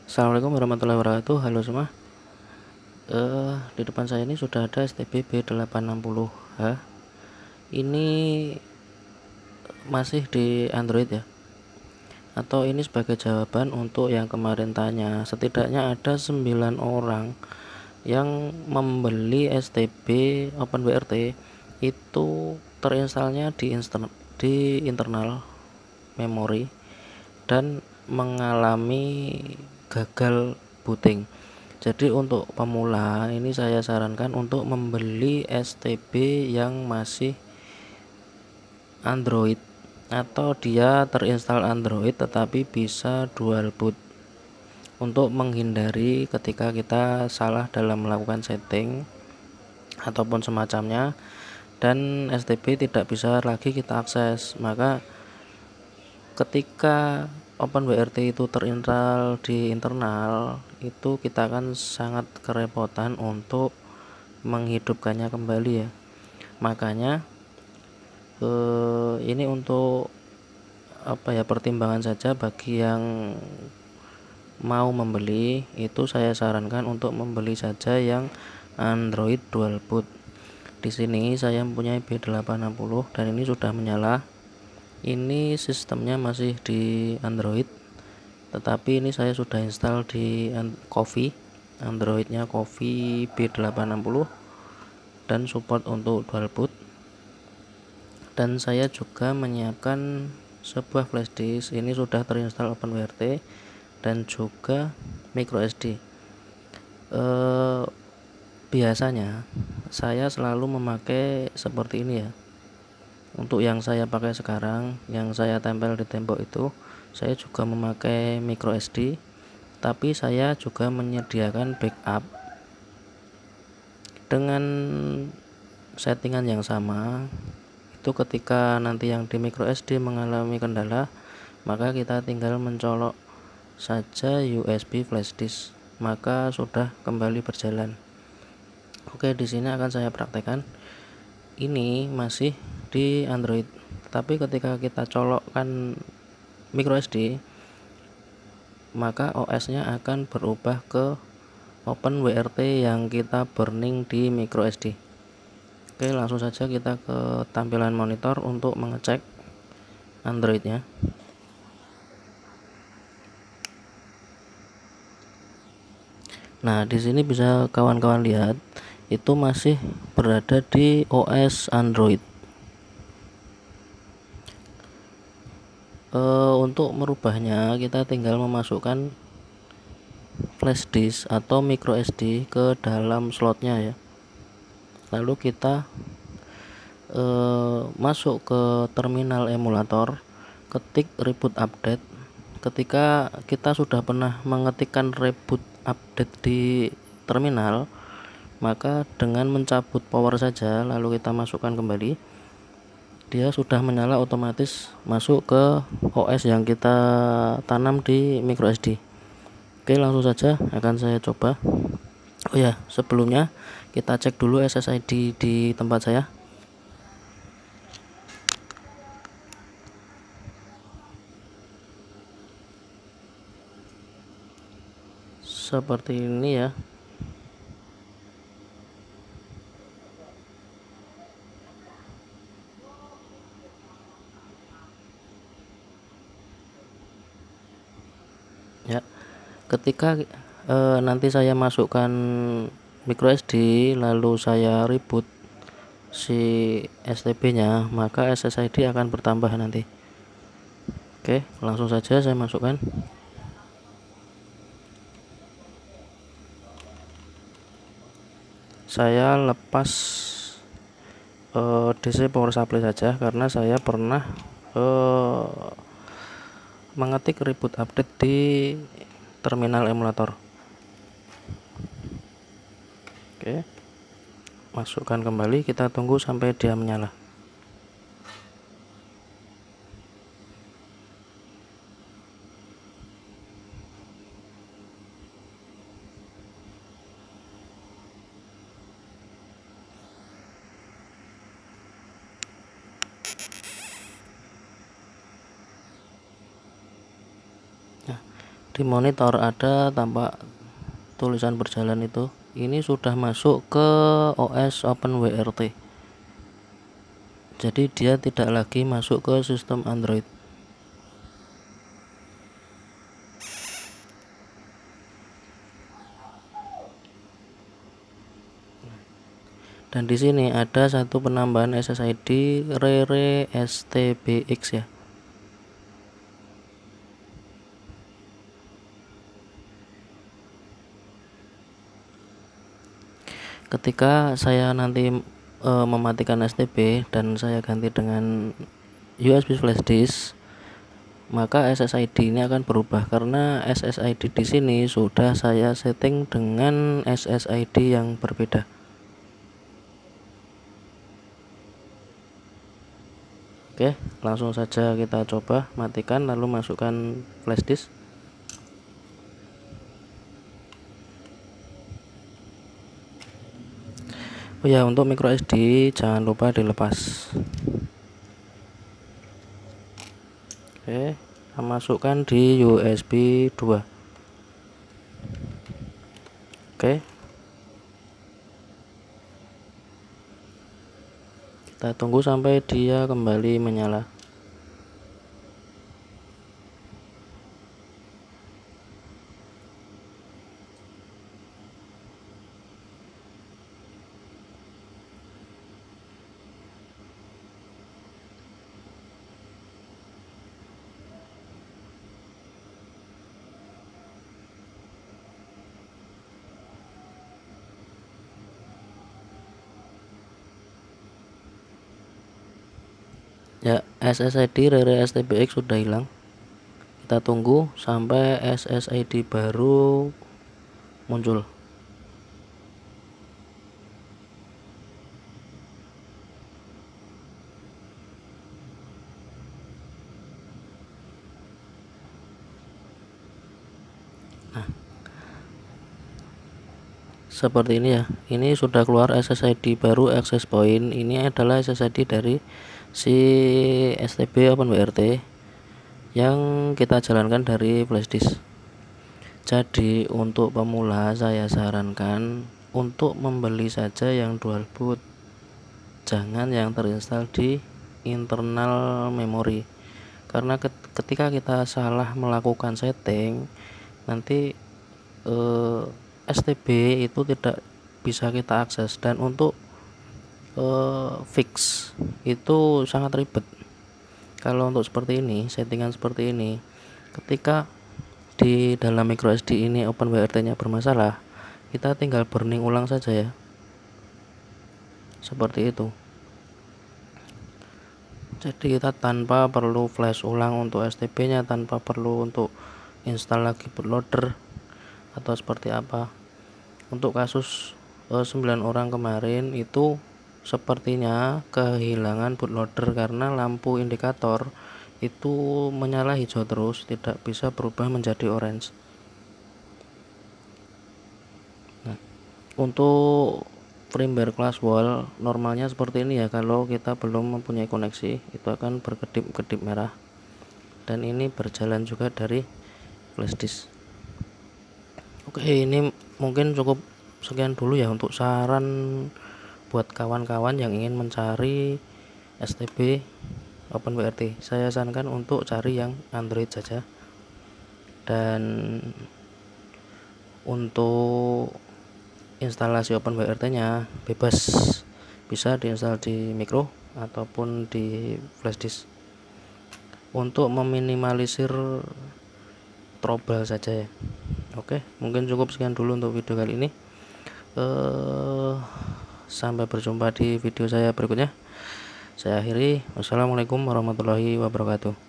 Assalamualaikum warahmatullahi wabarakatuh. Halo semua. Di depan saya ini sudah ada STB B860H. Ini masih di Android ya. Atau ini sebagai jawaban untuk yang kemarin tanya. Setidaknya ada 9 orang yang membeli STB OpenWRT itu terinstalnya di internal memori dan mengalami gagal booting. Jadi untuk pemula ini saya sarankan untuk membeli STB yang masih Android atau dia terinstall Android tetapi bisa dual boot, untuk menghindari ketika kita salah dalam melakukan setting ataupun semacamnya dan STB tidak bisa lagi kita akses. Maka ketika OpenWRT itu terinstall di internal, itu kita akan sangat kerepotan untuk menghidupkannya kembali ya. Makanya ini untuk pertimbangan saja bagi yang mau membeli. Itu saya sarankan untuk membeli saja yang Android dual boot. Di sini saya mempunyai B860 dan ini sudah menyala. Ini sistemnya masih di Android, tetapi ini saya sudah install di Coffee, Androidnya Coffee B860 dan support untuk dual boot. Dan saya juga menyiapkan sebuah flash disk. Ini sudah terinstall OpenWRT dan juga microSD. Biasanya saya selalu memakai seperti ini ya. Untuk yang saya pakai sekarang, yang saya tempel di tembok itu, saya juga memakai microSD, tapi saya juga menyediakan backup dengan settingan yang sama. Itu ketika nanti yang di microSD mengalami kendala, maka kita tinggal mencolok saja USB flash disk, maka sudah kembali berjalan. Oke, di sini akan saya praktekkan. Ini masih di Android, tapi ketika kita colokkan microSD, maka OS-nya akan berubah ke OpenWRT yang kita burning di microSD. Oke, langsung saja kita ke tampilan monitor untuk mengecek Androidnya. Nah, di sini bisa kawan-kawan lihat itu masih berada di OS Android. Untuk merubahnya kita tinggal memasukkan flash disk atau microSD ke dalam slotnya ya. Lalu kita masuk ke terminal emulator, ketik reboot update. Ketika kita sudah pernah mengetikkan reboot update di terminal, maka dengan mencabut power saja lalu kita masukkan kembali, dia sudah menyala otomatis masuk ke OS yang kita tanam di microSD. Oke, langsung saja akan saya coba. Oh ya, sebelumnya kita cek dulu SSID di tempat saya. Seperti ini ya. Ya, ketika nanti saya masukkan microSD lalu saya reboot si STB nya, maka SSID akan bertambah nanti. Oke, langsung saja saya masukkan. Saya lepas DC power supply saja karena saya pernah mengetik reboot update di terminal emulator. Oke, masukkan kembali, kita tunggu sampai dia menyala. Di monitor ada tampak tulisan berjalan itu. Ini sudah masuk ke OS OpenWRT. Jadi dia tidak lagi masuk ke sistem Android. Dan di sini ada satu penambahan SSID Rere STBX ya. Ketika saya nanti mematikan STB dan saya ganti dengan USB flash disk, maka SSID ini akan berubah karena SSID di sini sudah saya setting dengan SSID yang berbeda. Oke, langsung saja kita coba matikan lalu masukkan flash disk. Oh ya, untuk micro SD jangan lupa dilepas. Oke, kita masukkan di USB 2. Oke, kita tunggu sampai dia kembali menyala. Ya, SSID Rere STBX sudah hilang. Kita tunggu sampai SSID baru muncul. Nah, seperti ini ya. Ini sudah keluar SSID baru access point. Ini adalah SSID dari si STB OpenWRT yang kita jalankan dari flash disk. Jadi untuk pemula saya sarankan untuk membeli saja yang dual boot, jangan yang terinstal di internal memori, karena ketika kita salah melakukan setting nanti STB itu tidak bisa kita akses, dan untuk fix itu sangat ribet. Kalau untuk seperti ini, settingan seperti ini, ketika di dalam micro SD ini OpenWRT nya bermasalah, kita tinggal burning ulang saja ya, seperti itu. Jadi kita tanpa perlu flash ulang untuk STB nya, tanpa perlu untuk install lagi bootloader atau seperti apa. Untuk kasus 9 orang kemarin itu sepertinya kehilangan bootloader karena lampu indikator itu menyala hijau terus, tidak bisa berubah menjadi orange. Nah, untuk firmware class wall normalnya seperti ini ya. Kalau kita belum mempunyai koneksi itu akan berkedip-kedip merah, dan ini berjalan juga dari flash disk. Oke, ini mungkin cukup sekian dulu ya untuk saran buat kawan-kawan yang ingin mencari STB OpenWRT. Saya sarankan untuk cari yang Android saja, dan untuk instalasi OpenWRT nya bebas, bisa diinstal di micro ataupun di flash disk untuk meminimalisir trouble saja ya. Oke, mungkin cukup sekian dulu untuk video kali ini. Sampai berjumpa di video saya berikutnya. Saya akhiri. Wassalamualaikum warahmatullahi wabarakatuh.